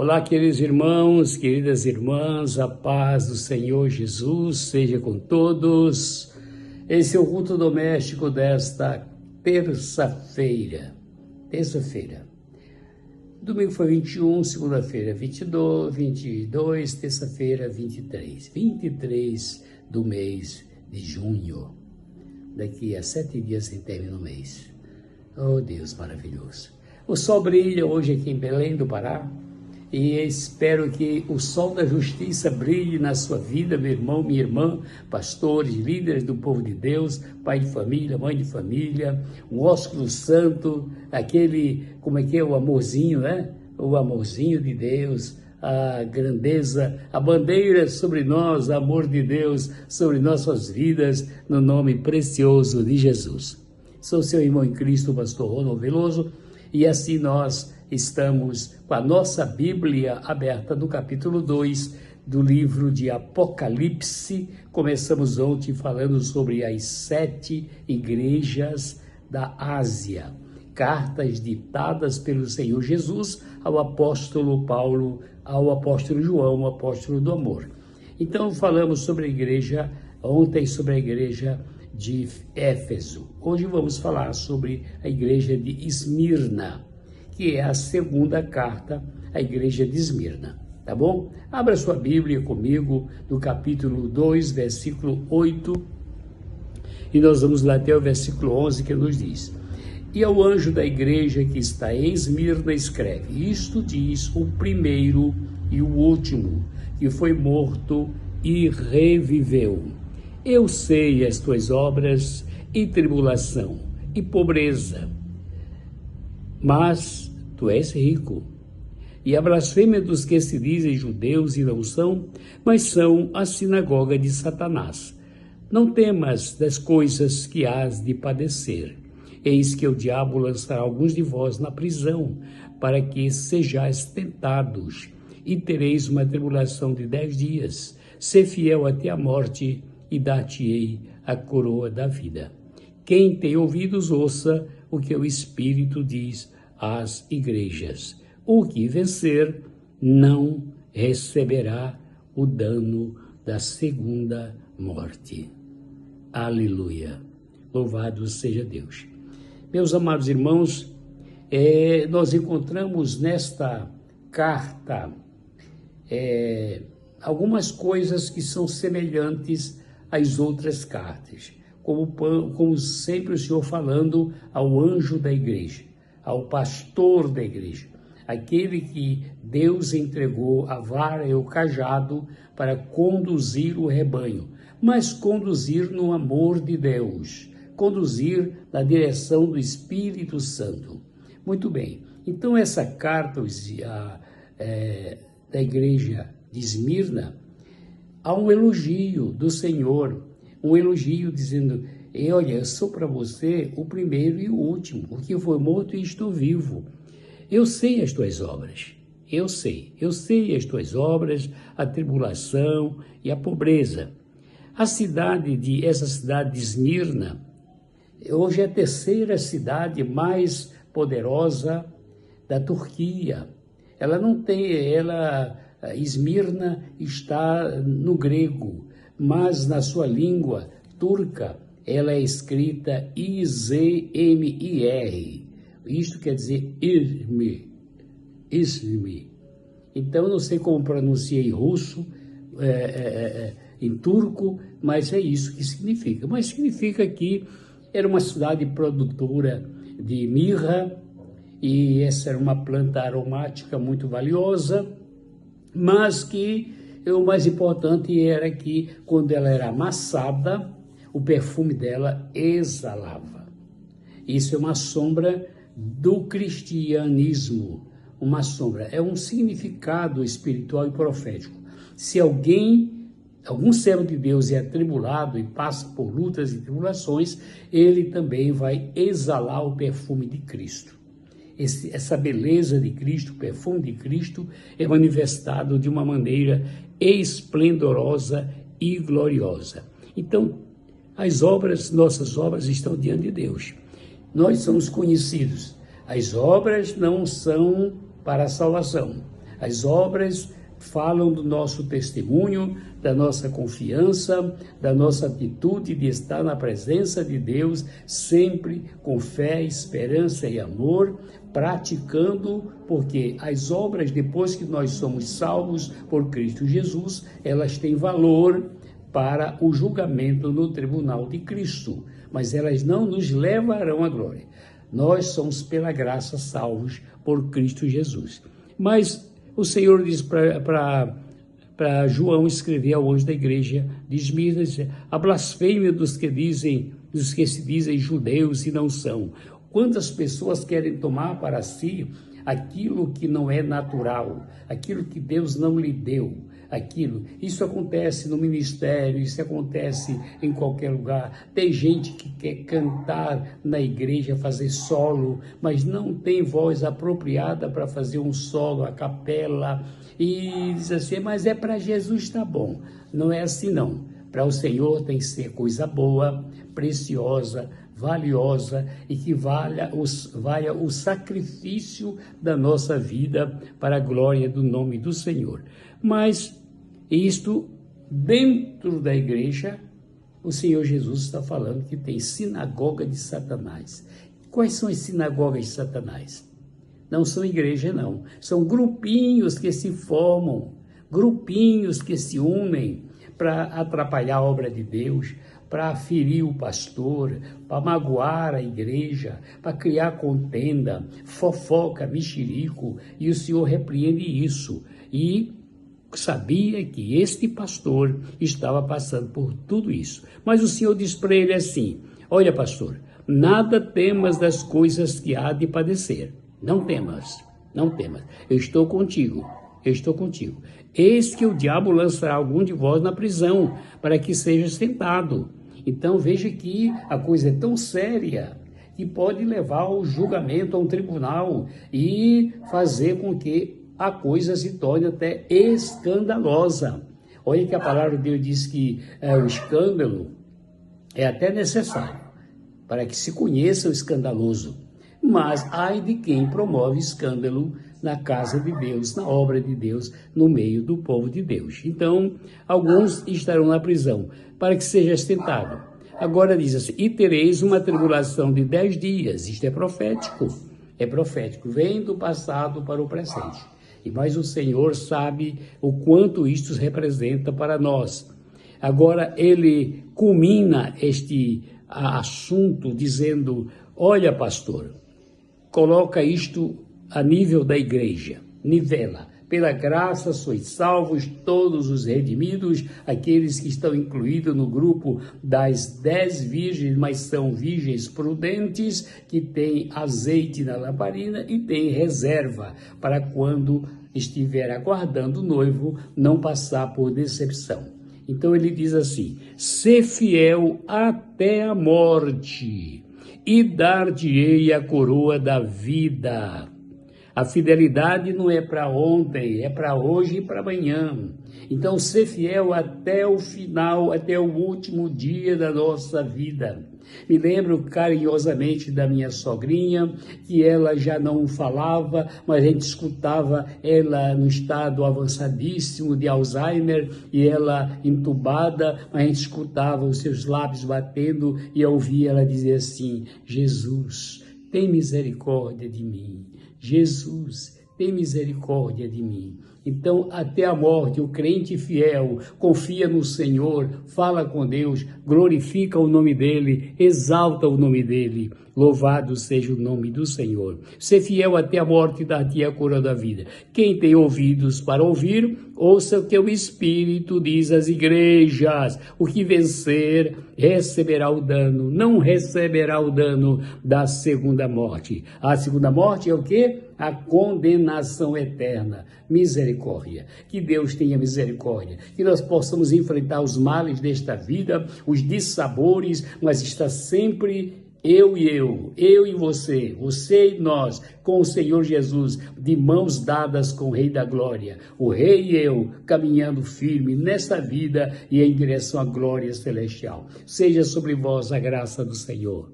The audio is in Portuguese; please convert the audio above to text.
Olá, queridos irmãos, queridas irmãs, a paz do Senhor Jesus seja com todos. Esse é o culto doméstico desta terça-feira. Domingo foi 21, segunda-feira 22, terça-feira 23 do mês de junho. Daqui a 7 dias sem término o mês. Oh, Deus maravilhoso. O sol brilha hoje aqui em Belém do Pará. E espero que o sol da justiça brilhe na sua vida, meu irmão, minha irmã, pastores, líderes do povo de Deus, pai de família, mãe de família, o ósculo santo, aquele, o amorzinho, né? O amorzinho de Deus, a grandeza, a bandeira sobre nós, o amor de Deus sobre nossas vidas, no nome precioso de Jesus. Sou seu irmão em Cristo, pastor Ronald Veloso, e assim nós estamos com a nossa Bíblia aberta no capítulo 2 do livro de Apocalipse. Começamos ontem falando sobre as 7 igrejas da Ásia, cartas ditadas pelo Senhor Jesus ao apóstolo Paulo, ao apóstolo João, o apóstolo do amor. Então falamos sobre a igreja, ontem sobre a igreja de Éfeso. Hoje vamos falar sobre a igreja de Esmirna, que é a segunda carta à igreja de Esmirna, tá bom? Abra sua Bíblia comigo no capítulo 2, versículo 8, e nós vamos lá até o versículo 11, que nos diz: E ao anjo da igreja que está em Esmirna escreve: Isto diz o primeiro e o último, que foi morto e reviveu. Eu sei as tuas obras e tribulação e pobreza, mas tu és rico. E a blasfêmia dos que se dizem judeus e não são, mas são a sinagoga de Satanás. Não temas das coisas que hás de padecer. Eis que o diabo lançará alguns de vós na prisão, para que sejais tentados, e tereis uma tribulação de 10 dias. Sê fiel até a morte, e dar-te-ei a coroa da vida. Quem tem ouvidos, ouça o que o Espírito diz às igrejas. O que vencer não receberá o dano da segunda morte. Aleluia. Louvado seja Deus. Meus amados irmãos, nós encontramos nesta carta algumas coisas que são semelhantes às outras cartas, como sempre o Senhor falando ao anjo da igreja, ao pastor da igreja, aquele que Deus entregou a vara e o cajado para conduzir o rebanho, mas conduzir no amor de Deus, conduzir na direção do Espírito Santo. Muito bem, então essa carta da igreja de Esmirna, há um elogio do Senhor, um elogio dizendo: olha, eu sou para você o primeiro e o último, o que foi morto e estou vivo. Eu sei as tuas obras, eu sei as tuas obras, a tribulação e a pobreza. Essa cidade de Esmirna, hoje é a terceira cidade mais poderosa da Turquia. Esmirna está no grego, mas na sua língua turca ela é escrita Izmir. Isto quer dizer Izmir. Então eu não sei como pronuncia em russo, em turco, mas é isso que significa. Mas significa que era uma cidade produtora de mirra, e essa era uma planta aromática muito valiosa, mas que o mais importante era que quando ela era amassada, o perfume dela exalava. Isso é uma sombra do cristianismo, uma sombra, é um significado espiritual e profético. Se algum servo de Deus é atribulado e passa por lutas e tribulações, ele também vai exalar o perfume de Cristo. Essa beleza de Cristo, o perfume de Cristo, é manifestado de uma maneira esplendorosa e gloriosa. Então, nossas obras estão diante de Deus. Nós somos conhecidos. As obras não são para a salvação. As obras falam do nosso testemunho, da nossa confiança, da nossa atitude de estar na presença de Deus, sempre com fé, esperança e amor, praticando, porque as obras, depois que nós somos salvos por Cristo Jesus, elas têm valor para o julgamento no tribunal de Cristo, mas elas não nos levarão à glória. Nós somos, pela graça, salvos por Cristo Jesus. Mas o Senhor diz para João escrever ao anjo da igreja de Esmirna, a blasfêmia dos que se dizem judeus e não são. Quantas pessoas querem tomar para si aquilo que não é natural, aquilo que Deus não lhe deu, isso acontece no ministério, isso acontece em qualquer lugar. Tem gente que quer cantar na igreja, fazer solo, mas não tem voz apropriada para fazer um solo, a capela, e diz assim, mas é para Jesus, tá bom. Não é assim não. Para o Senhor tem que ser coisa boa, preciosa, valiosa e que valha o sacrifício da nossa vida para a glória do nome do Senhor. Mas isto, dentro da igreja, o Senhor Jesus está falando que tem sinagoga de Satanás. Quais são as sinagogas de Satanás? Não são igreja, não. São grupinhos que se formam, grupinhos que se unem para atrapalhar a obra de Deus, para ferir o pastor, para magoar a igreja, para criar contenda, fofoca, mexerico, e o Senhor repreende isso. E sabia que este pastor estava passando por tudo isso. Mas o Senhor diz para ele assim, olha pastor, nada temas das coisas que há de padecer. Não temas, não temas. Eu estou contigo. Eis que o diabo lançará algum de vós na prisão, para que seja tentado. Então veja que a coisa é tão séria que pode levar ao julgamento, a um tribunal e fazer com que a coisa se torne até escandalosa. Olha que a palavra de Deus diz que o escândalo é até necessário para que se conheça o escandaloso. Mas ai de quem promove escândalo na casa de Deus, na obra de Deus, no meio do povo de Deus. Então, alguns estarão na prisão, para que sejas tentado. Agora diz assim, e tereis uma tribulação de 10 dias. Isto é profético, vem do passado para o presente. Mas o Senhor sabe o quanto isto representa para nós. Agora, ele culmina este assunto dizendo, olha pastor, coloca isto a nível da igreja, nivela. Pela graça sois salvos todos os redimidos, aqueles que estão incluídos no grupo das 10 virgens, mas são virgens prudentes, que têm azeite na lamparina e têm reserva para quando estiver aguardando o noivo não passar por decepção. Então ele diz assim, sê fiel até a morte e dar-te-ei a coroa da vida. A fidelidade não é para ontem, é para hoje e para amanhã. Então, ser fiel até o final, até o último dia da nossa vida. Me lembro carinhosamente da minha sogrinha, que ela já não falava, mas a gente escutava ela no estado avançadíssimo de Alzheimer, e ela entubada, mas a gente escutava os seus lábios batendo, e eu ouvia ela dizer assim, Jesus, tem misericórdia de mim. Jesus, tem misericórdia de mim. Então, até a morte, o crente fiel confia no Senhor, fala com Deus, glorifica o nome dEle, exalta o nome dEle. Louvado seja o nome do Senhor. Ser fiel até a morte, dar-te a coroa da vida. Quem tem ouvidos para ouvir, ouça o que o Espírito diz às igrejas. O que vencer receberá o dano, não receberá o dano da segunda morte. A segunda morte é o quê? A condenação eterna. Misericórdia. Que Deus tenha misericórdia. Que nós possamos enfrentar os males desta vida, os dissabores, mas está sempre eu e você e nós, com o Senhor Jesus, de mãos dadas com o Rei da Glória. O Rei e eu, caminhando firme nesta vida e em direção à glória celestial. Seja sobre vós a graça do Senhor.